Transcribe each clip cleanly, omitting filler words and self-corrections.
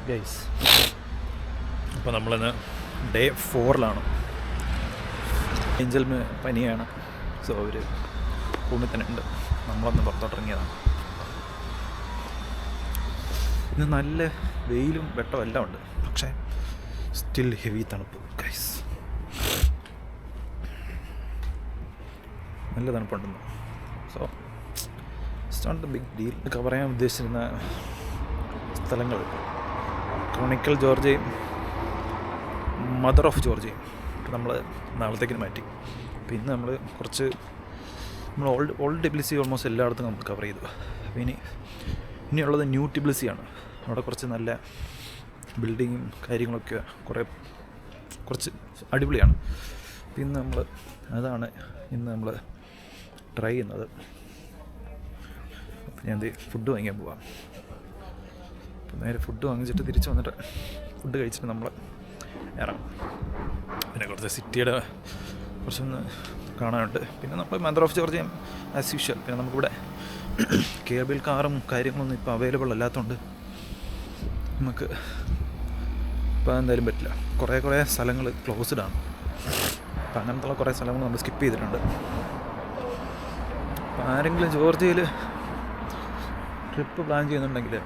Guys, അപ്പോൾ നമ്മളിന്ന് day 4 Angel പനിയാണ്. സോ അവർ റൂമിൽ തന്നെ ഉണ്ട്. നമ്മളൊന്ന് പുറത്തോട്ടിറങ്ങിയതാണ്. ഇന്ന് നല്ല വെയിലും വെട്ടവും എല്ലാം ഉണ്ട്, പക്ഷേ സ്റ്റിൽ ഹെവി തണുപ്പ് ഗൈസ്. നല്ല തണുപ്പുണ്ടെന്ന്. So it's not the big deal. Cover ചെയ്യാൻ ഉദ്ദേശിച്ചിരുന്ന സ്ഥലങ്ങൾ ക്രോണിക്കൽ ജോർജിയയും മദർ ഓഫ് ജോർജിയയും നമ്മൾ നാളത്തേക്കിന് മാറ്റി. അപ്പോൾ ഇന്ന് നമ്മൾ കുറച്ച് ഓൾഡ് ടിബ്ലിസി ഓൾമോസ്റ്റ് എല്ലായിടത്തും നമ്മൾ കവർ ചെയ്തു. അപ്പോൾ ഇനിയുള്ളത് ന്യൂ ടിബ്ലിസിയാണ്. അവിടെ കുറച്ച് നല്ല ബിൽഡിങ്ങും കാര്യങ്ങളൊക്കെ കുറച്ച് അടിപൊളിയാണ്. അപ്പോൾ അതാണ് ഇന്ന് നമ്മൾ ട്രൈ ചെയ്യുന്നത്. അപ്പോൾ ഞാൻ ഫുഡ് വാങ്ങിക്കാൻ പോവാം. അപ്പോൾ നേരെ ഫുഡ് വാങ്ങിച്ചിട്ട് തിരിച്ച് വന്നിട്ട് ഫുഡ് കഴിച്ചിട്ട് നമ്മൾ ഇറങ്ങും. പിന്നെ കുറച്ച് സിറ്റിയുടെ കുറച്ചൊന്ന് കാണാനുണ്ട്. പിന്നെ നമ്മൾ mother of Georgia as usual. പിന്നെ നമുക്കിവിടെ കേബിൾ കാറും കാര്യങ്ങളൊന്നും ഇപ്പോൾ അവൈലബിൾ അല്ലാത്തതുകൊണ്ട് നമുക്ക് ഇപ്പോൾ എന്തായാലും പറ്റില്ല. കുറേ സ്ഥലങ്ങൾ ക്ലോസ്ഡ് ആണ്. അപ്പം അങ്ങനത്തുള്ള കുറേ സ്ഥലങ്ങൾ നമ്മൾ സ്കിപ്പ് ചെയ്തിട്ടുണ്ട്. അപ്പോൾ ആരെങ്കിലും ജോർജിയയിൽ ട്രിപ്പ് പ്ലാൻ ചെയ്യുന്നുണ്ടെങ്കിൽ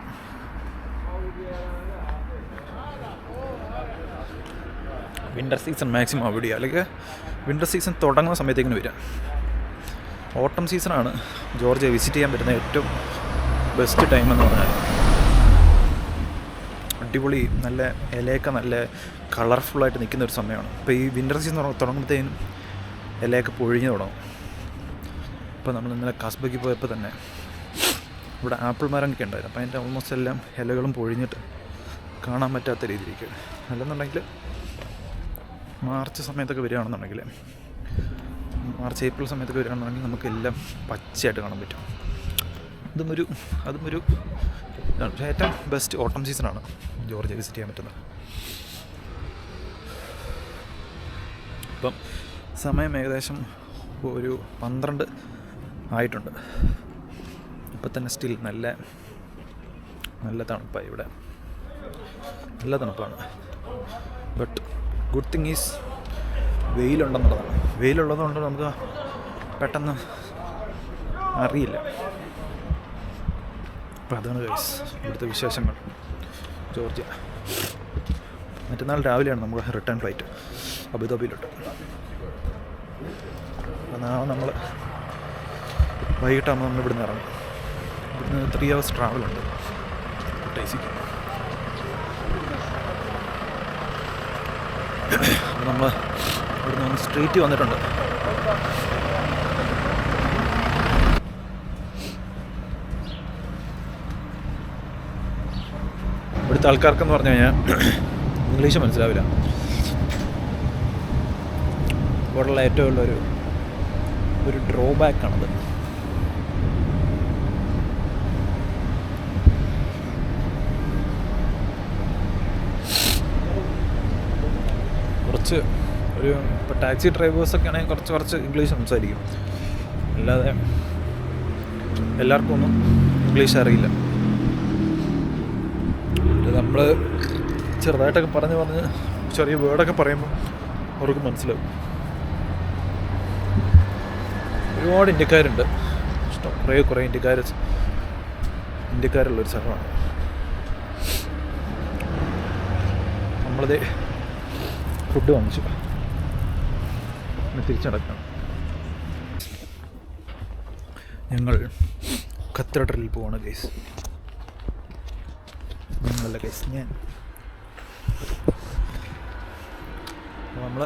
വിൻ്റർ സീസൺ മാക്സിമം അവോയ്ഡ് ചെയ്യുക. അല്ലെങ്കിൽ വിൻ്റർ സീസൺ തുടങ്ങുന്ന സമയത്തേക്കിന് വരിക. ഓട്ടം സീസണാണ് ജോർജിയ വിസിറ്റ് ചെയ്യാൻ പറ്റുന്ന ഏറ്റവും ബെസ്റ്റ് ടൈം എന്ന് പറഞ്ഞാൽ. അടിപൊളി നല്ല ഇലയൊക്കെ നല്ല കളർഫുള്ളായിട്ട് നിൽക്കുന്ന ഒരു സമയമാണ്. ഇപ്പോൾ ഈ വിൻ്റർ സീസൺ തുടങ്ങുമ്പോഴത്തേനും ഇലയൊക്കെ പൊഴിഞ്ഞ് തുടങ്ങും. ഇപ്പോൾ നമ്മൾ ഇന്നലെ കാസ്ബയ്ക്ക് പോയപ്പോൾ തന്നെ ഇവിടെ ആപ്പിൾ മരമൊക്കെ ഉണ്ടായിരുന്നു. അപ്പോൾ അതിൻ്റെ ഓൾമോസ്റ്റ് എല്ലാം ഇലകളും പൊഴിഞ്ഞിട്ട് കാണാൻ പറ്റാത്ത രീതിയിലേക്ക്. അല്ലെന്നുണ്ടെങ്കിൽ മാർച്ച് സമയത്തൊക്കെ വരികയാണെന്നുണ്ടെങ്കിൽ, മാർച്ച് ഏപ്രിൽ സമയത്തൊക്കെ വരികയാണെന്നുണ്ടെങ്കിൽ നമുക്കെല്ലാം പച്ചയായിട്ട് കാണാൻ പറ്റും. അതും ഒരു പക്ഷേ ഏറ്റവും ബെസ്റ്റ് ഓട്ടം സീസണാണ് ജോർജിയ വിസിറ്റ് ചെയ്യാൻ പറ്റുന്നത്. ഇപ്പം സമയം ഏകദേശം ഒരു 12 ആയിട്ടുണ്ട്. ഇപ്പം തന്നെ സ്റ്റിൽ നല്ല തണുപ്പായി ഇവിടെ. നല്ല തണുപ്പാണ്. ബട്ട് ഗുഡ് തിങ് ഈസ് വെയിലുണ്ടെന്നുള്ളതാണ്. വെയിലുള്ളതുകൊണ്ട് നമുക്ക് പെട്ടെന്ന് അറിയില്ല. അപ്പോൾ അതാണ് ഗൈസ് ഇവിടുത്തെ വിശേഷങ്ങൾ ജോർജിയ. മറ്റന്നാൾ രാവിലെയാണ് നമുക്ക് റിട്ടേൺ ഫ്ലൈറ്റ് അബുദാബിയിലോട്ട്. അപ്പോൾ നാളെ നമ്മൾ വൈകിട്ടാകുമ്പോൾ നമ്മൾ ഇവിടുന്ന് ഇറങ്ങും. ഇവിടുന്ന് 3 hours ട്രാവലുണ്ട് ടൈസിക്ക്. അപ്പോൾ നമ്മൾ ഇവിടുന്ന് സ്ട്രീറ്റ് വന്നിട്ടുണ്ട്. ഇവിടുത്തെ ആൾക്കാർക്കെന്ന് പറഞ്ഞു കഴിഞ്ഞാൽ ഇംഗ്ലീഷ് മനസ്സിലാവില്ല. ഇവിടെയുള്ള ഏറ്റവും ഉള്ളൊരു ഡ്രോബാക്കാണത്. ഇപ്പോൾ ടാക്സി ഡ്രൈവേഴ്സൊക്കെ ആണെങ്കിൽ കുറച്ച് ഇംഗ്ലീഷ് സംസാരിക്കും. അല്ലാതെ എല്ലാവർക്കും ഒന്നും ഇംഗ്ലീഷ് അറിയില്ല. നമ്മൾ ചെറുതായിട്ടൊക്കെ പറഞ്ഞ് ചെറിയ വേർഡൊക്കെ പറയുമ്പോൾ അവർക്ക് മനസ്സിലാവും. ഒരുപാട് ഇന്ത്യക്കാരുണ്ട്. ഇഷ്ടം കുറേ ഇന്ത്യക്കാരുള്ളൊരു സ്ഥലമാണ്. നമ്മളത് ഫുഡ് വാങ്ങിച്ചു തിരിച്ചടക്കണം. ഞങ്ങൾ കത്തീഡ്രലിൽ പോവാണ് ഗൈസ്. നിങ്ങളല്ല ഗൈസ്, ഞാൻ. നമ്മൾ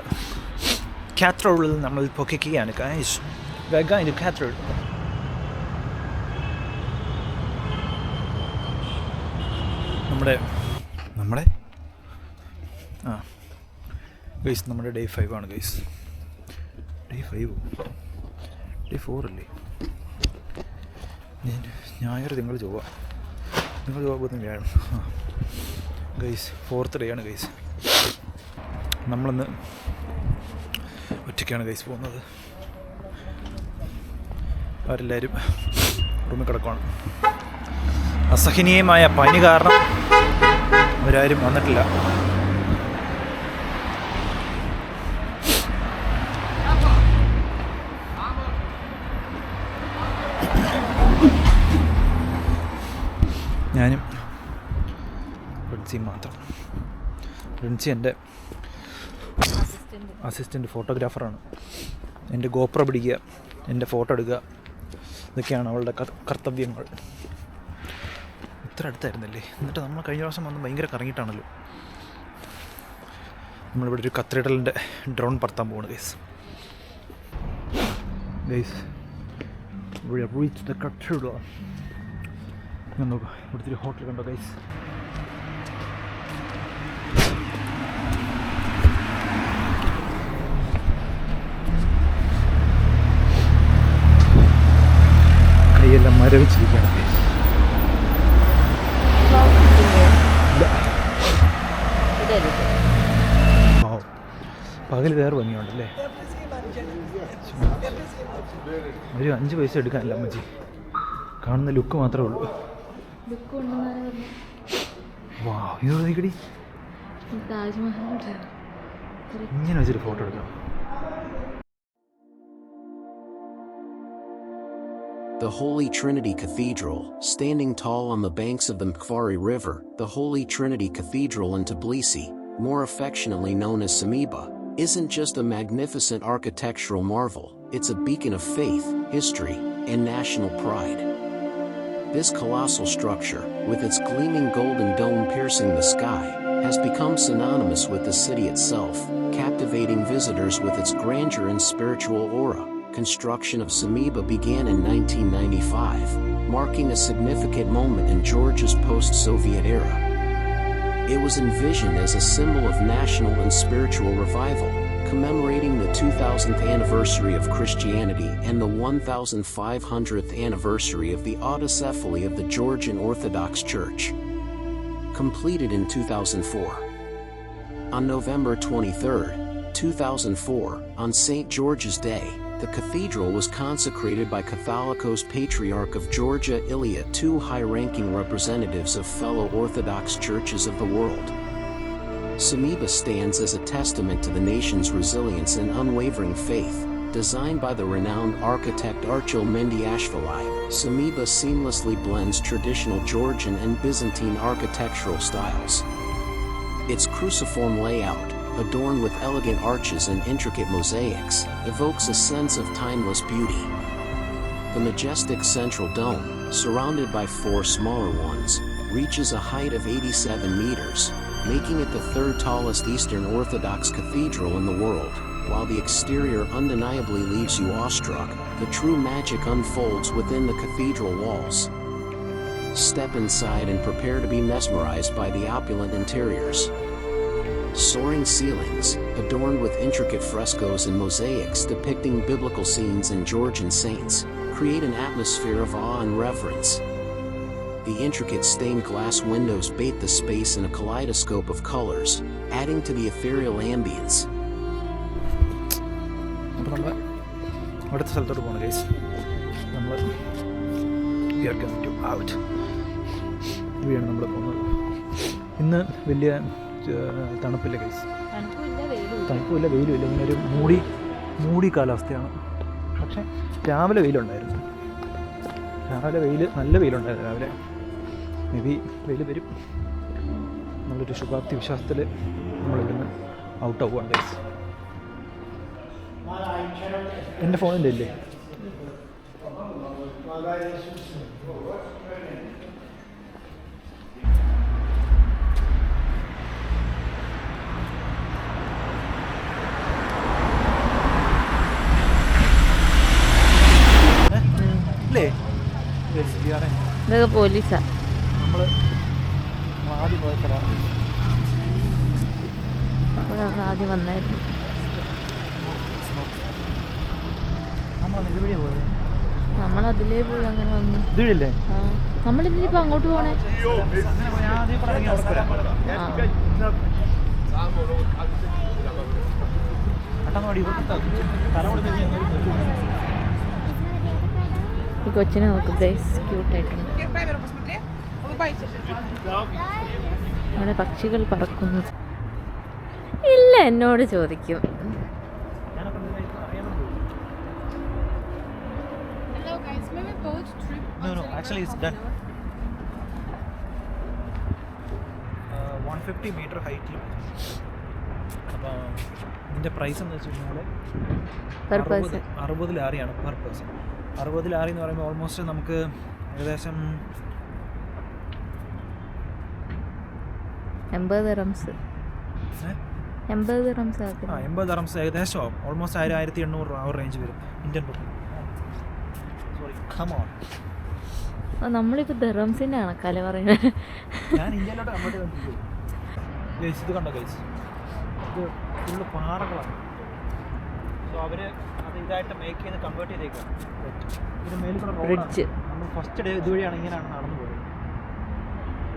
കാത്തഡ്രലിൽ നമ്മൾ പൊക്കിക്കുകയാണ് ഗൈസ്. വെഗാൻ്റെ കാത്തഡ്രൽ. നമ്മുടെ ഗൈസ് നമ്മുടെ ഡേ 5 ആണ് ഗൈസ്. ഡേ 4 അല്ലേ? ഞായർ തിങ്കൾ ചൊവ്വ പോകുന്ന വ്യാഴം. ഗൈസ് 4th ഡേ ആണ് ഗൈസ്. നമ്മളിന്ന് ഒറ്റയ്ക്കാണ് ഗൈസ് പോകുന്നത്. അവരെല്ലാവരും റൂമിൽ കിടക്കുകയാണ്. അസഹനീയമായ പനി കാരണം അവരാരും വന്നിട്ടില്ല. ഞാനും റിൻസിയും മാത്രം. റിൻസി എൻ്റെ അസിസ്റ്റൻ്റ് ഫോട്ടോഗ്രാഫറാണ്. എൻ്റെ ഗോപ്രോ പിടിക്കുക, എൻ്റെ ഫോട്ടോ എടുക്കുക, ഇതൊക്കെയാണ് അവളുടെ കർത്തവ്യങ്ങൾ. ഇത്ര അടുത്തായിരുന്നല്ലേ. എന്നിട്ട് നമ്മൾ കഴിഞ്ഞ പ്രാവശ്യം വന്ന് ഭയങ്കര കറങ്ങിയിട്ടാണല്ലോ. നമ്മളിവിടെ ഒരു കത്തീഡ്രലിൻ്റെ ഡ്രോൺ പറത്താൻ പോവാണ് guys. We have reached the cathedral. നോക്കുക, ഇവിടുത്തെ ഒരു ഹോട്ടൽ കണ്ടോ ഗൈസ്. കൈയെല്ലാം മരവിച്ചിരിക്കുകയാണ് ഗൈസ്. പകൽ വേറെ ഭംഗിയുണ്ടല്ലേ. ഒരു 5 പൈസ എടുക്കാനില്ല അമ്മച്ചി, കാണുന്ന ലുക്ക് മാത്രമേ ഉള്ളൂ. ഇങ്ങനെ വെച്ചൊരു ഫോട്ടോ എടുക്കാം. The Holy Trinity Cathedral, standing tall on the banks of the Mkhwari River, the Holy Trinity Cathedral in Tbilisi, more affectionately known as Samiba, isn't just a magnificent architectural marvel, it's a beacon of faith, history, and national pride. This colossal structure, with its gleaming golden dome piercing the sky, has become synonymous with the city itself, captivating visitors with its grandeur and spiritual aura. Construction of Samiba began in 1995, marking a significant moment in Georgia's post-Soviet era. It was envisioned as a symbol of national and spiritual revival, commemorating the 2000th anniversary of Christianity and the 1500th anniversary of the autocephaly of the Georgian Orthodox Church. Completed in 2004. On November 23, 2004, on St. George's Day, the cathedral was consecrated by Catholicos Patriarch of Georgia Ilya, 2 high-ranking representatives of fellow Orthodox churches of the world. Samiba stands as a testament to the nation's resilience and unwavering faith. Designed by the renowned architect Archil Mendiashvili, Samiba seamlessly blends traditional Georgian and Byzantine architectural styles. Its cruciform layout, adorned with elegant arches and intricate mosaics, evokes a sense of timeless beauty. The majestic central dome, surrounded by 4 smaller ones, reaches a height of 87 meters, making it the 3rd tallest Eastern Orthodox cathedral in the world. While the exterior undeniably leaves you awestruck, the true magic unfolds within the cathedral walls. Step inside and prepare to be mesmerized by the opulent interiors. Soaring ceilings, adorned with intricate frescoes and mosaics depicting biblical scenes and Georgian saints, create an atmosphere of awe and reverence. The intricate stained glass windows bathe the space in a kaleidoscope of colors, adding to the ethereal ambience. അപ്പോൾ നമ്മൾ അടുത്ത സ്ഥലത്തോട്ട് പോകണം guys. നമ്മൾ ഇവിടെയാണ് നമ്മൾ പോകുന്നത്. ഇന്ന് വലിയ തണുപ്പില്ല ഗൈസ്, തണുപ്പില്ല വെയിലുമില്ല, ഇങ്ങനെ ഒരു മൂടി കാലാവസ്ഥയാണ്. പക്ഷേ രാവിലെ വെയിലുണ്ടായിരുന്നു, നല്ല വെയിലുണ്ടായിരുന്നു രാവിലെ. മേ ബി വെയിൽ വരും. നല്ലൊരു ശുഭാപ്തി വിശ്വാസത്തിൽ നമ്മളിവിടുന്ന് ഔട്ടാവുകയാണ് ഗൈസ്. എൻ്റെ ഫോണിൻ്റെ ഇല്ലേ? ഇതൊക്കെ പോലീസാ. നമ്മൾ ആദ്യം പോയ സ്ഥലമാണ്. ആദ്യം വന്നായിരുന്നു. നമ്മളതിലേ പോയി അങ്ങനെ വന്നു. ഇതില്ലേ നമ്മളിതിലിപ്പോ അങ്ങോട്ട് പോണേ. ഈ കൊച്ചിനെ നോക്ക് ഗൈസ്, ക്യൂട്ടായിട്ടുണ്ട്. അവിടെ പക്ഷികൾ പറക്കുന്നു. ഇല്ല, എന്നോട് ചോദിക്കും. No, actually it's done. 150 meter ഹൈറ്റിൽ. അപ്പോൾ ഇതിൻ്റെ പ്രൈസ് എന്ന് വെച്ച് കഴിഞ്ഞാൽ പെർ പേഴ്സൺ 60 ലാറിയാണ് പെർ പേഴ്സൺ. 60 ലാറി എന്ന് പറയുമ്പോൾ ഓൾമോസ്റ്റ് നമുക്ക് ഏകദേശം 80 ദിർഹംസ്. 80 ദിർഹംസ് ആക്കും. 80 ദിർഹംസ് ഏകദേശം ഓൾമോസ്റ്റ് 1800 ആ റേഞ്ച് വരും Indian rupee. Sorry, come on. നമ്മളിപ്പോൾ ദിർഹംസിൻ്റെ കണക്കല്ലേ പറയുന്നത്. ഞാൻ ഇന്ത്യയിലോട്ട് കമ്പയർ ചെയ്തു. ഗൈസ് ഇത് കണ്ടോ ഗൈസ്, ഇത് ഫുള്ള് പാറകളാണ്. സോ അവർ അത് ഇതായിട്ട് മേക്ക് ചെയ്ത് കൺവേർട്ട് ചെയ്തേക്കാം. ഇതിന് മേലിൽ കൂടെ ബ്രിഡ്ജ്. നമ്മൾ ഫസ്റ്റ് ഡേ ഇതുവഴിയാണ് ഇങ്ങനെയാണ് നടന്നു പോയത്.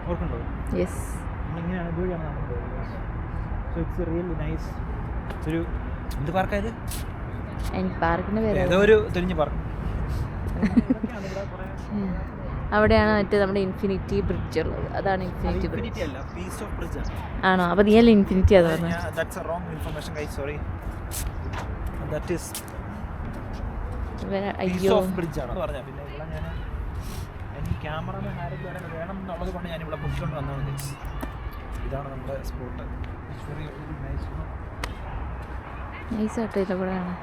ഓർക്കുണ്ടോ? യെസ്, നമ്മളിങ്ങനെയാണ് ഇതുവഴിയാണ് നടന്നു പോയത്. So it's really nice. ഒരു എന്ത് പാർക്കായത്? എനിക്ക് പാർക്കിൻ്റെ പേര് ഏതോ ഒരു തിരിഞ്ഞ് പാർക്ക്. അവിടെയാണ് മറ്റേ നമ്മുടെ ഇൻഫിനിറ്റി ബ്രിഡ്ജ് ഉള്ളത്. അതാണ് ഇൻഫിനിറ്റി ബ്രിഡ്ജ്. അല്ല, പീസ് ഓഫ് ബ്രിഡ്ജ് ആണ്. ആണോ? അപ്പോൾ നീ അല്ല ഇൻഫിനിറ്റി അത് പറഞ്ഞത്. That's A wrong information guys, sorry. That is piece അയ്യോ, ഓഫ് ബ്രിഡ്ജ് ആണ് പറഞ്ഞത്. പിന്നെ ഇവിടെ ഞാൻ എനിക്ക് ക്യാമറമാൻ ആരെങ്കിലും വേണം എന്നുള്ളത് കൊണ്ട് ഞാൻ ഇവിടെ പൊക്കിക്കൊണ്ട് വന്നതാണ് ഗൈസ്. ഇതാണ് നമ്മുടെ spot. It's very nice. Nice ആട്ടോ. ഇതിൽ കൂടെ കാണാൻ,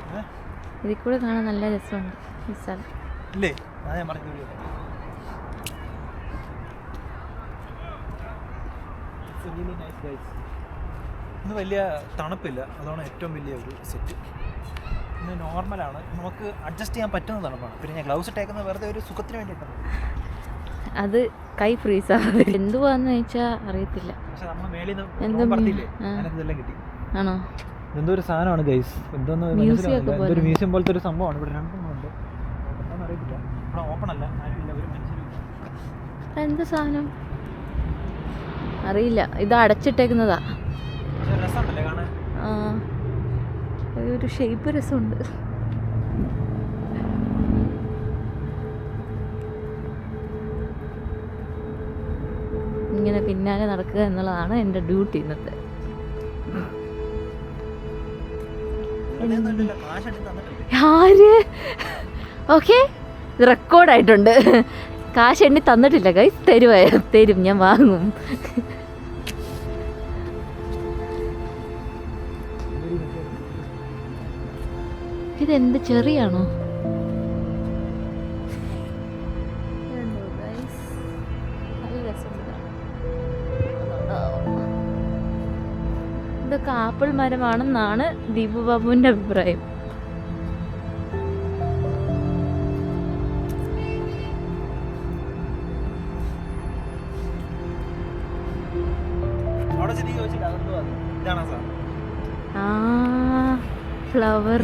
ഇതിൽ കൂടെ കാണാൻ നല്ല രസമുണ്ട് ഈ സ്ഥലം. ഇല്ലേ? ഞാൻ പറഞ്ഞു റിയലി നൈസ് ഗൈസ്. ഇന്ന് വലിയ തണുപ്പില്ല, അതാണ് ഏറ്റവും വലിയ ഒരു സെറ്റ്. ഇന്ന് നോർമലാണ്, നമുക്ക് അഡ്ജസ്റ്റ് ചെയ്യാൻ പറ്റുന്ന തണുപ്പാണ്. പിന്നെ ഞാൻ ഗ്ലൗസ് ഇട്ടേക്കുന്നത് വെറുതെ ഒരു സുഖത്തിന് വേണ്ടിയിട്ടാണ്. അത് കൈ ഫ്രീസ് ആവുക. എന്തുവാന്ന് ചോദിച്ചാൽ അറിയത്തില്ല. പക്ഷെ നമ്മൾ മേളിൽ നിന്ന് പറത്തില്ലേ, അതിനകത്തെല്ലാം കിട്ടി. ആണോ? എന്തോ ഒരു സാധനമാണ് ഗൈസ്, എന്തോന്ന് മനസ്സിലാവില്ല. എന്തൊരു മ്യൂസിയം പോലത്തെ ഒരു സംഭവമാണ്. ഇവിടെ രണ്ടെണ്ണമുണ്ട്, എന്താണെന്ന് അറിയത്തില്ല. ഇവിടെ ഓപ്പൺ അല്ല, ആരുമില്ല, ഒരു മനുഷ്യരും. എന്ത് സാധനം അറിയില്ല. ഇത് അടച്ചിട്ടേക്കുന്നതാ. രസമുണ്ടല്ലേ കാണാൻ? ഒരു ഷേപ്പ് രസമുണ്ട്. ഇങ്ങനെ പിന്നാലെ നടക്കുക എന്നുള്ളതാണ് എൻ്റെ ഡ്യൂട്ടി ഇന്നത്തെ. ആര്? ഓക്കെ, റെക്കോർഡായിട്ടുണ്ട്. കാശ് എണ്ണി തന്നിട്ടില്ല ഗൈസ്. തരും, ഞാൻ വാങ്ങും. ഇതെന്ത് ചെറിയാണോ? ഇതൊക്കെ ആപ്പിൾ മരമാണെന്നാണ് ദീപു ബാബുവിൻ്റെ അഭിപ്രായം. ഫ്ലവർ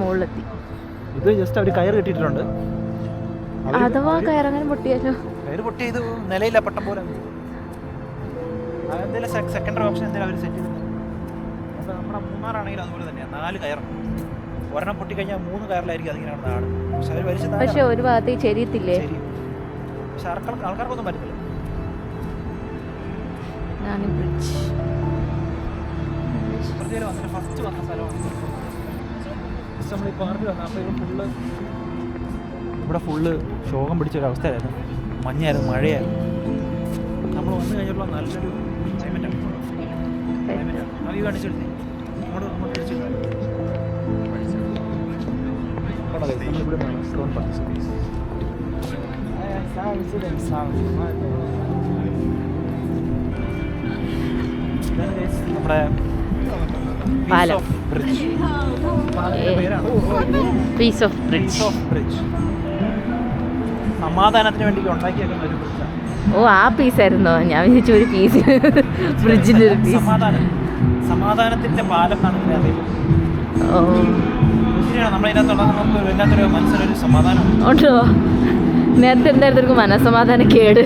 മുകളിലെത്തി. ഇത് ജസ്റ്റ് അവർ കയറ് കെട്ടിയിട്ടുണ്ട്. അഥവാ കയറങ്ങനെ പൊട്ടിയാലോ? കയറ് പൊട്ടി ഇത് നിലയില്ല, പട്ടം പോലെ. അതെന്തെങ്കിലും സെക്കൻഡറി ഓപ്ഷൻ എന്തെങ്കിലും അവർ സെറ്റ് ചെയ്തിട്ടുണ്ട്. അപ്പോൾ നമ്മുടെ മൂന്നാറാണെങ്കിലും അതുപോലെ തന്നെയാണ്, 4 കയറാണ്. ഒരെണ്ണം പൊട്ടിക്കഴിഞ്ഞാൽ 3 കയറിലായിരിക്കും അതിങ്ങനെയാണ് നാട്. പക്ഷെ അവർ വലിച്ച്, പക്ഷെ ഒരു ഭാഗത്തേക്ക് ചെരിയത്തില്ലേ? പക്ഷെ ആൾക്കാർക്കൊന്നും പറ്റത്തില്ല. ഫസ്റ്റ് വന്ന സ്ഥലമാണ് നമ്മൾ ഈ പാർക്കിൽ വന്നത്. അപ്പോൾ ഇവിടെ ഫുള്ള് ശോകം പിടിച്ചൊരവസ്ഥയായിരുന്നു. മഞ്ഞായിരുന്നു, മഴയായിരുന്നു. നമ്മൾ വന്നു കഴിഞ്ഞപ്പോൾ നല്ലൊരു ക്ലൈമറ്റാണ്. അവ കാണിച്ചെടുത്ത് അങ്ങോട്ട് അടിച്ചിട്ടുണ്ട്. നമ്മളിവിടെ സ്റ്റോൺ പാർട്ടിസിപ്പേറ്റ് നമ്മുടെ പാലം, ബ്രിഡ്ജ്. Piece of bridge. സമാധാനത്തിന് വേണ്ടി ഉണ്ടാക്കിയേക്കുന്ന ഒരു ബ്രിഡ്ജാണ്. ഓ, ആ പീസായിരുന്നോ? ഞാൻ വിചാരിച്ചു ഒരു പീസ് ബ്രിഡ്ജിൻ്റെ ഒരു പീസ്. സമാധാനത്തിന്റെ പാലം എന്നാണ് ഇതിനെ അറിയുന്നത്. ഓ, ശരിയാണ്. നമ്മളതിനകത്തുള്ള നമുക്ക് എല്ലാത്തൊരു മനസ്സിലൊരു സമാധാനം ഉണ്ടോ? നേരത്തെ എന്തായിരുന്നു മനസ്സമാധാന കേട്.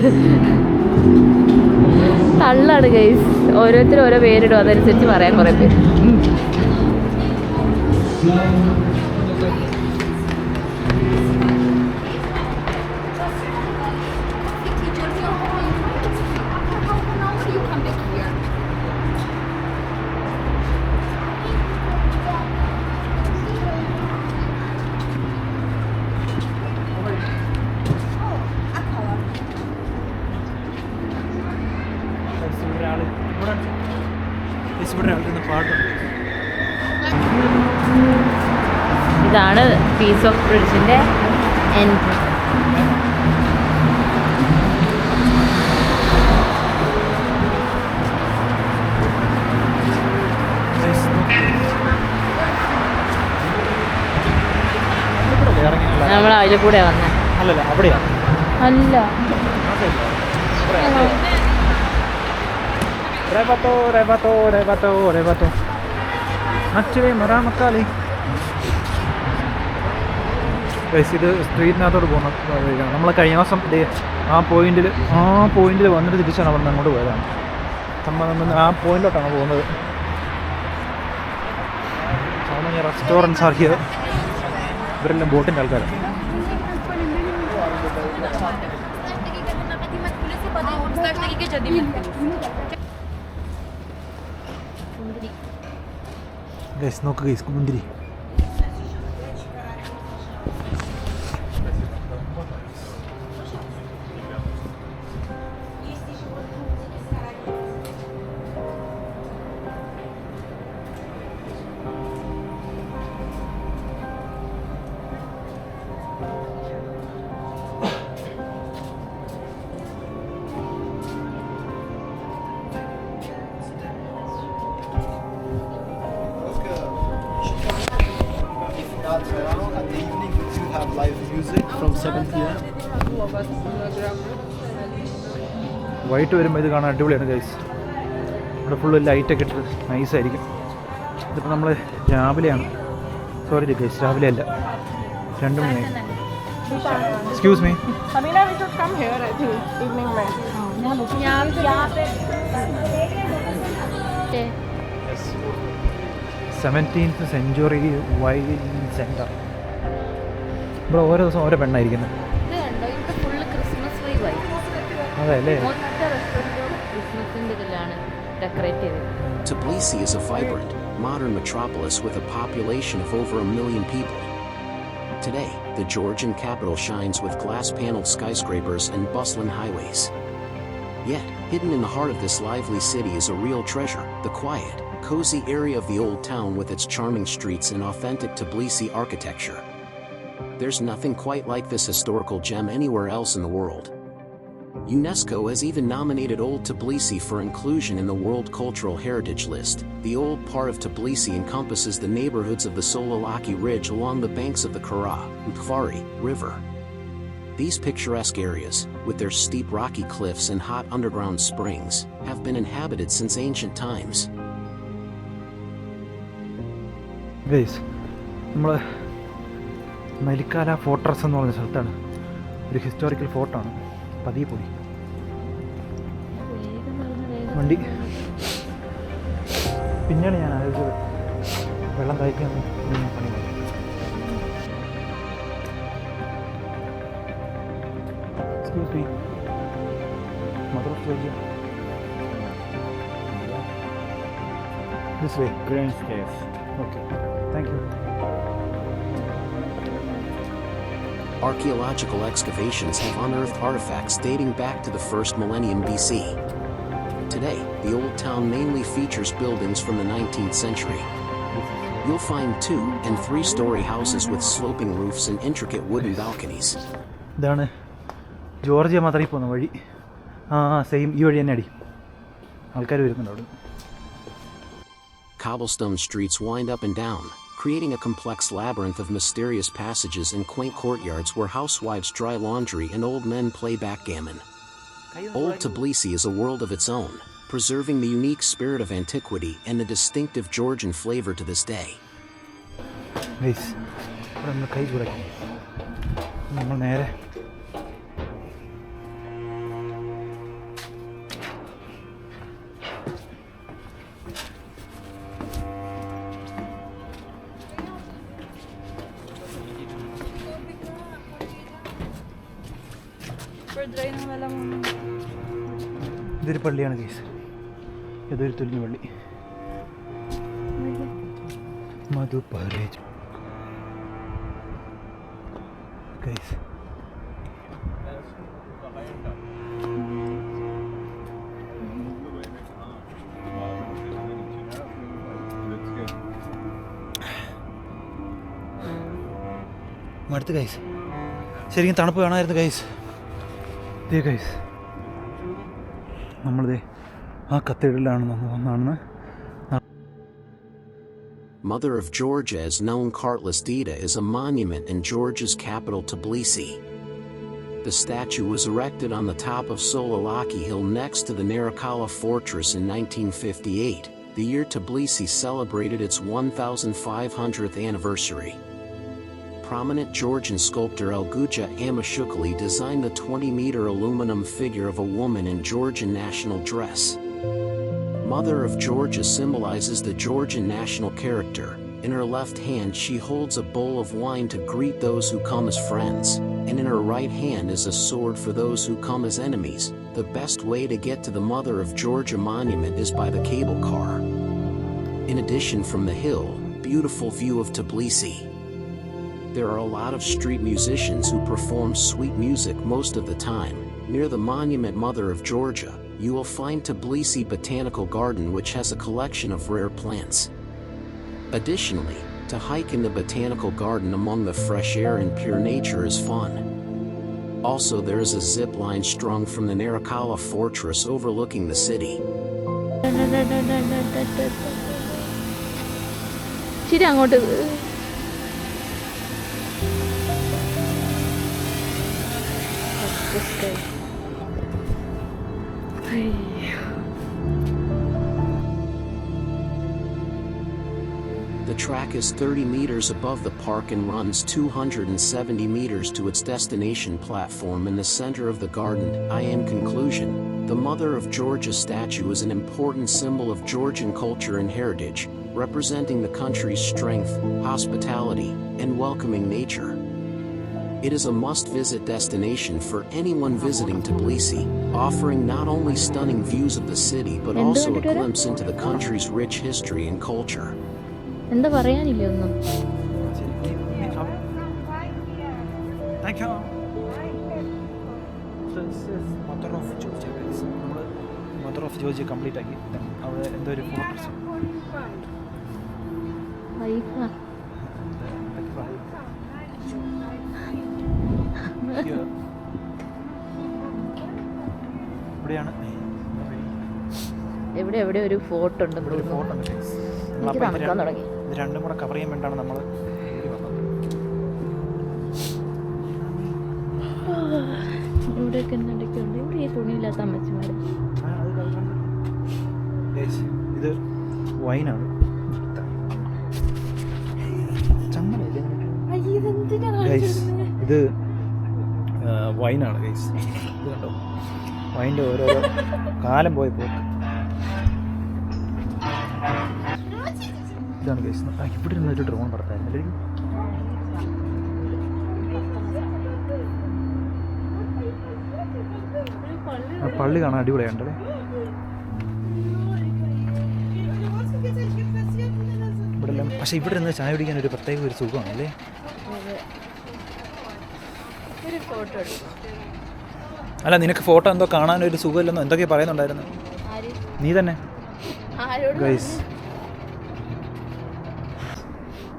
തള്ളാണ് ഗൈസ്. ഓരോരുത്തരും ഓരോ പേരിടും, അതനുസരിച്ച് പറയാൻ കുറേ പേര്. പീസ് ഓഫ് ബ്രിഡ്ജിൻ്റെ എൻട്രി. നമ്മൾ അതിൽ കൂടെ വന്നേ. അല്ലല്ല അവിടെയാ. അല്ല ഇത് സ്ട്രീറ്റിനകത്തോട്ട് പോകുന്ന വഴിയാണ്. നമ്മൾ കഴിഞ്ഞ ദിവസം ആ പോയിന്റിൽ വന്നിട്ട് തിരിച്ചാണ് അവിടെ നിന്ന് അങ്ങോട്ട് പോയതാണ്. നമ്മൾ ആ പോയിന്റിലോട്ടാണ് പോകുന്നത്. റെസ്റ്റോറൻറ്റ്സ് ആക്കിയത് ഇവരെല്ലാം ബോട്ടിൻ്റെ ആൾക്കാരാണ്. നോക്ക് ഗൈസ്, മുന്തിരി. At the evening, you have live music from 7 p.m. വൈകിട്ട് വരുമ്പോൾ ഇത് കാണാൻ അടിപൊളിയാണ് ഗൈസ്. ഇവിടെ ഫുള്ള് ലൈറ്റൊക്കെ ഇട്ട് നൈസായിരിക്കും. ഇതിപ്പോൾ നമ്മൾ രാവിലെയാണ്, സോറി ഗൈസ്, രാവിലെ അല്ല, 2 മണിയായി. Excuse me. Samina, we should come here, I think, evening में. 17th century wine centre. ഇവിടെ ഓരോ ദിവസം ഓരോ പെണ്ണായിരിക്കുന്നത്. അതെ അല്ലേ? Tbilisi is a vibrant, modern metropolis with a population of over 1 million people. Today, the Georgian capital shines with glass-paneled skyscrapers and bustling highways. Yet, hidden in the heart of this lively city is a real treasure, the quiet, cozy area of the old town with its charming streets and authentic Tbilisi architecture. There's nothing quite like this historical gem anywhere else in the world. UNESCO has even nominated Old Tbilisi for inclusion in the World Cultural Heritage List. The old part of Tbilisi encompasses the neighborhoods of the Solalaki Ridge along the banks of the Kara and Kfari River. These picturesque areas, with their steep rocky cliffs and hot underground springs, have been inhabited since ancient times. Guys, നമ്മൾ മലിക്കാല fortress എന്ന് പറഞ്ഞ സ്ഥലത്താണ്. ഒരു historical ഫോർട്ടാണ്. പതിയെ പോയി വണ്ടി. പിന്നെയാണ് ഞാൻ ആലോചിച്ചത് വെള്ളം കഴിക്കാൻ പണി. Excuse me, mother of Georgia. This way. Grand stairs. Okay, thank you. Archaeological excavations have unearthed artifacts dating back to the first millennium BC. Today, the old town mainly features buildings from the 19th century. You'll find 2- and 3-story houses with sloping roofs and intricate wooden balconies. ഇതാണ് Georgia മാത്രമേ പോകുന്ന വഴി. Same ഈ വഴി തന്നെ അടി ആൾക്കാർ വരുന്നുണ്ട് അവിടെ. Cobblestone streets wind up and down, creating a complex labyrinth of mysterious passages and quaint courtyards where housewives dry laundry and old men play backgammon. Old Tbilisi is a world of its own, preserving the unique spirit of antiquity and the distinctive Georgian flavor to this day. Guys, ഇവിടെ നമ്മൾ കൈ ചൂടാക്കി നമ്മൾ നേരെ ഇതൊരു പള്ളിയാണ് guys. ഇതൊരു തുല്യ പള്ളി. മധുപരേജ് ഗൈസ്. അടുത്ത് ഗൈസ് ശരിക്കും തണുപ്പ് കാണാമായിരുന്നു ഗൈസ്. ഇതേ ഗൈസ് നമ്മളിതേ ആ കത്തീഡ്രലാണ് നമ്മൾ വന്നാണെന്ന്. Mother of Georgia is known. Cartlistida is a monument in Georgia's capital Tbilisi. The statue was erected on the top of Solalaki Hill next to the Narikala Fortress in 1958, the year Tbilisi celebrated its 1500th anniversary. Prominent Georgian sculptor Elguja Amashukli designed the 20-meter aluminum figure of a woman in Georgian national dress. Mother of Georgia symbolizes the Georgian national character. In her left hand she holds a bowl of wine to greet those who come as friends, and in her right hand is a sword for those who come as enemies. The best way to get to the Mother of Georgia monument is by the cable car. In addition, from the hill, beautiful view of Tbilisi. There are a lot of street musicians who perform sweet music most of the time. Near the monument Mother of Georgia, you will find Tbilisi Botanical Garden, which has a collection of rare plants. Additionally, to hike in the botanical garden among the fresh air and pure nature is fun. Also, there is a zip line strung from the Narikala Fortress overlooking the city. ശരി അങ്ങോട്ട് The track is 30 meters above the park and runs 270 meters to its destination platform in the center of the garden. In conclusion, the Mother of Georgia statue is an important symbol of Georgian culture and heritage, representing the country's strength, hospitality, and welcoming nature. It is a must-visit destination for anyone visiting Tbilisi, offering not only stunning views of the city but also a glimpse into the country's rich history and culture. എന്താ പറയാനില്ലേ ഒന്നും. Mother of Georgia complete ആക്കി. അവിടെ എന്തോ ഒരു fortress ഇവിടെയാണ്. എവിടെ ഒരു photo ഉണ്ട്. ഇവിടെ ഒരു ഫോട്ടോ ഉണ്ട്. എനിക്ക് തണുക്കാൻ തുടങ്ങി. ഇത് രണ്ടും കൂടെ കവർ ചെയ്യാൻ വേണ്ടിയാണ് നമ്മൾ ഇവിടെയൊക്കെ എന്തൊക്കെയുണ്ട്. ഇവിടെ ഈ തുണിയില്ലാത്ത അമ്മച്ചിമാർ. ഇത് വൈനാണ്. ഇത് വൈനാണ് ഗൈസ്. ഇത് കണ്ടോ വൈൻ്റെ ഓരോരോ കാലം പോയി പോക്ക്. ഇതാണ് ഗൈസ്. ഇവിടെ നിന്നൊരു ഡ്രോൺ പറത്തായിരുന്നല്ലേ. പള്ളി കാണാൻ അടിപൊളിയാണ്ടല്ലേ. ഇവിടെ എല്ലാം പക്ഷേ ഇവിടെ നിന്ന് ചായ കുടിക്കാൻ ഒരു പ്രത്യേക ഒരു സുഖമാണല്ലേ. അല്ല നിനക്ക് ഫോട്ടോ എന്തോ കാണാനൊരു സുഖമില്ലെന്നോ എന്തൊക്കെ പറയുന്നുണ്ടായിരുന്നു നീ തന്നെ ഗൈസ്.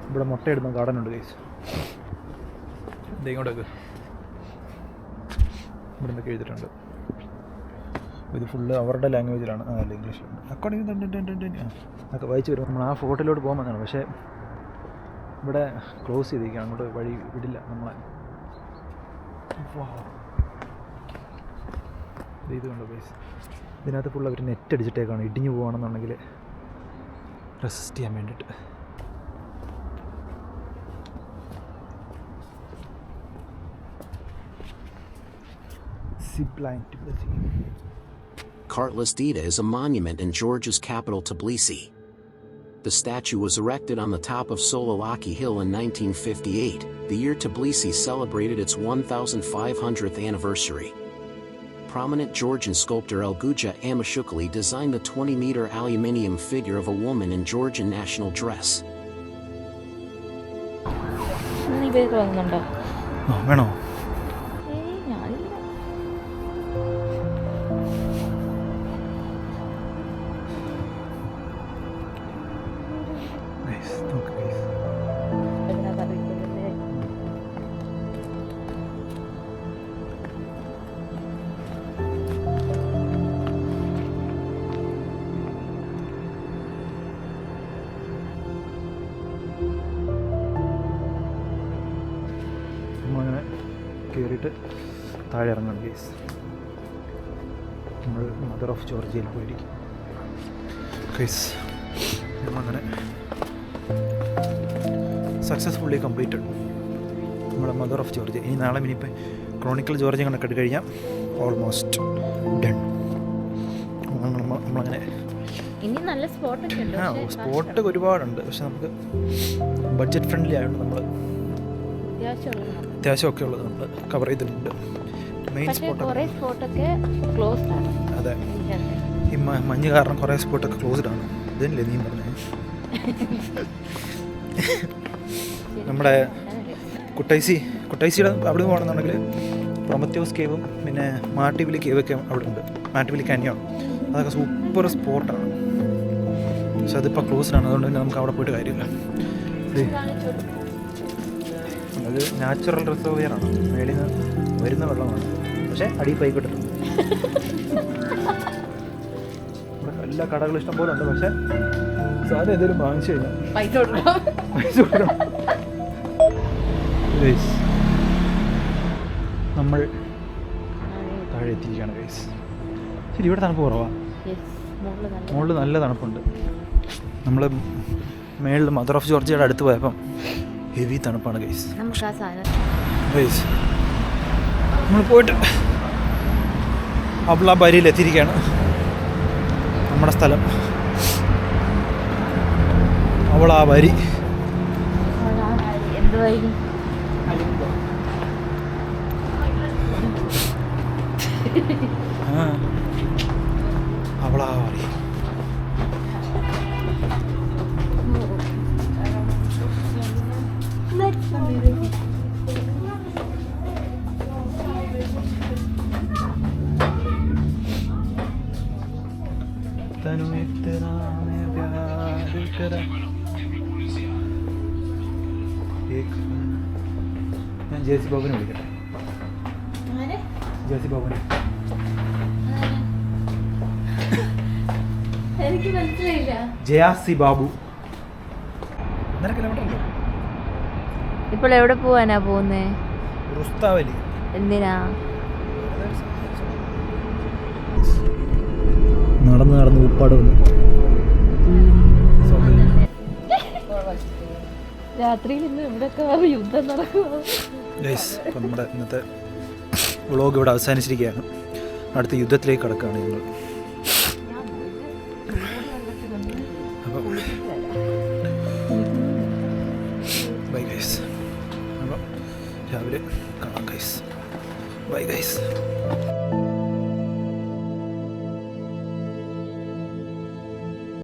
ഇവിടെ മുട്ടയിടുന്ന ഗാർഡൻ ഉണ്ട് ഗൈസ്. ഇങ്ങോട്ടേക്ക് ഇവിടെ എന്തൊക്കെ എഴുതിയിട്ടുണ്ട്. ഇത് ഫുള്ള് അവരുടെ ലാംഗ്വേജിലാണ്. അല്ല ഇംഗ്ലീഷിലുണ്ട്. അക്കോർഡിംഗ് അതൊക്കെ വായിച്ച് വരും. നമ്മൾ ആ ഫോട്ടോയിലോട്ട് പോകുമ്പോഴാണ്. പക്ഷേ ഇവിടെ ക്ലോസ് ചെയ്തിരിക്കുക. അങ്ങോട്ട് വഴി വിടില്ല നമ്മളെ. ഇത് കണ്ടോ ഗൈസ്. ഇതിനകത്ത് ഫുള്ള് അവർ നെറ്റ് അടിച്ചിട്ടേക്കാണ്. ഇടിഞ്ഞു പോവുകയാണെന്നുണ്ടെങ്കിൽ റെസിസ്റ്റ് ചെയ്യാൻ വേണ്ടിയിട്ട്. Cartlistida is a monument in Georgia's capital Tbilisi. The statue was erected on the top of Solalaki Hill in 1958, the year Tbilisi celebrated its 1500th anniversary. Prominent Georgian sculptor Elguja Amashukli designed the 20-meter aluminium figure of a woman in Georgian national dress. വേണോ? നമ്മളങ്ങനെ കയറിയിട്ട് താഴെ ഇറങ്ങണം guys. നമ്മൾ mother of ജോർജിയയിൽ പോയിരിക്കും guys. നമ്മളങ്ങനെ successfully completed നമ്മുടെ mother of Georgia. ഇനി നാളെ ഇനിയിപ്പോൾ ക്രോണിക്കൽ ജോർജിയ കണക്കെട്ട് കഴിഞ്ഞാൽ ഓൾമോസ്റ്റ് ഡൺ. നമ്മളങ്ങനെ ഇനി നല്ല സ്പോട്ടൊക്കെ ഉണ്ട്. സ്പോട്ട് ഒരുപാടുണ്ട്, പക്ഷെ നമുക്ക് ബഡ്ജറ്റ് ഫ്രണ്ട്ലി ആയതുകൊണ്ട് നമ്മൾ അത്യാവശ്യമൊക്കെ ഉള്ളത് നമ്മൾ കവർ ചെയ്തിട്ടുണ്ട്. മെയിൻ സ്പോട്ടൊക്കെ ക്ലോസ്ഡ് ആണ്. അതെ, ഈ മഞ്ഞ് കാരണം കുറേ സ്പോട്ടൊക്കെ ക്ലോസ്ഡ് ആണ്. ഇതല്ലേ നീ പറഞ്ഞേ. നമ്മുടെ കുട്ടൈസിയുടെ അവിടെ പോകണമെന്നുണ്ടെങ്കിൽ പ്രൊമത്യോസ് കേവും പിന്നെ മാട്ടിവിലി കേവൊക്കെ അവിടെ ഉണ്ട്. മാട്ടിവിലി കാനിയോൺ അതൊക്കെ സൂപ്പർ സ്പോട്ടാണ്. പക്ഷെ അതിപ്പോൾ ക്ലോസ്ഡ് ആണ്, അതുകൊണ്ട് തന്നെ നമുക്ക് അവിടെ പോയിട്ട് കാര്യമില്ല. അത് നാച്ചുറൽ റിസർവെയറാണ്, മേളിൽ നിന്ന് വരുന്ന വെള്ളമാണ്, പക്ഷേ അടിയിൽ പൈക്കിട്ടിട്ടുണ്ട്. ഇവിടെ എല്ലാ കടകളും ഇഷ്ടം പോലെ ഉണ്ട്, പക്ഷേ സാധനം എന്തെങ്കിലും വാങ്ങിച്ചു കഴിഞ്ഞാൽ പൈസ കൊടുക്കണം. നമ്മൾ താഴെ എത്തിയിരിക്കുകയാണ് ഗൈസ്. ശരി, ഇവിടെ തണുപ്പ് കുറവാണ്, മുകളിൽ നല്ല തണുപ്പുണ്ട്. നമ്മൾ മേളിൽ മദർ ഓഫ് ജോർജിയയുടെ അടുത്ത് പോയപ്പം ഹെവി തണുപ്പാണ് ഗൈസ്. ഗൈസ് നമ്മൾ പോയിട്ട് അബ്ലാബാരിയിൽ എത്തിയിരിക്കുകയാണ്. നമ്മുടെ സ്ഥലം അവളാ വരി. അവളാ വരി. ഞാൻ ജേസി ബാബുനെ വിളിക്കട്ടെ. ജേസി ബാബുനെ എനിക്ക് മനസ്സിലായില്ല. ജയാസി ബാബു. 1.5 കിലോമീറ്റർ ഉണ്ടോ? ഇപ്പോൾ എവിടെ പോവാനാ പോകുന്നേ? റുസ്താവലി. എന്തിനാ? നടന്ന് ഉപ്പാട് വന്നു. രാത്രിയിൽ ഇന്ന് ഇവിടെയൊക്കെ യുദ്ധം നടക്കുമോ? അപ്പം നമ്മുടെ ഇന്നത്തെ വ്ളോഗ് ഇവിടെ അവസാനിച്ചിരിക്കുകയാണ്. അടുത്ത യുദ്ധത്തിലേക്ക് കടക്കുകയാണ് ഞങ്ങൾ. അപ്പം ബൈ ഗൈസ്. അപ്പം രാവിലെ കാണാം ഗൈസ്. Bye guys.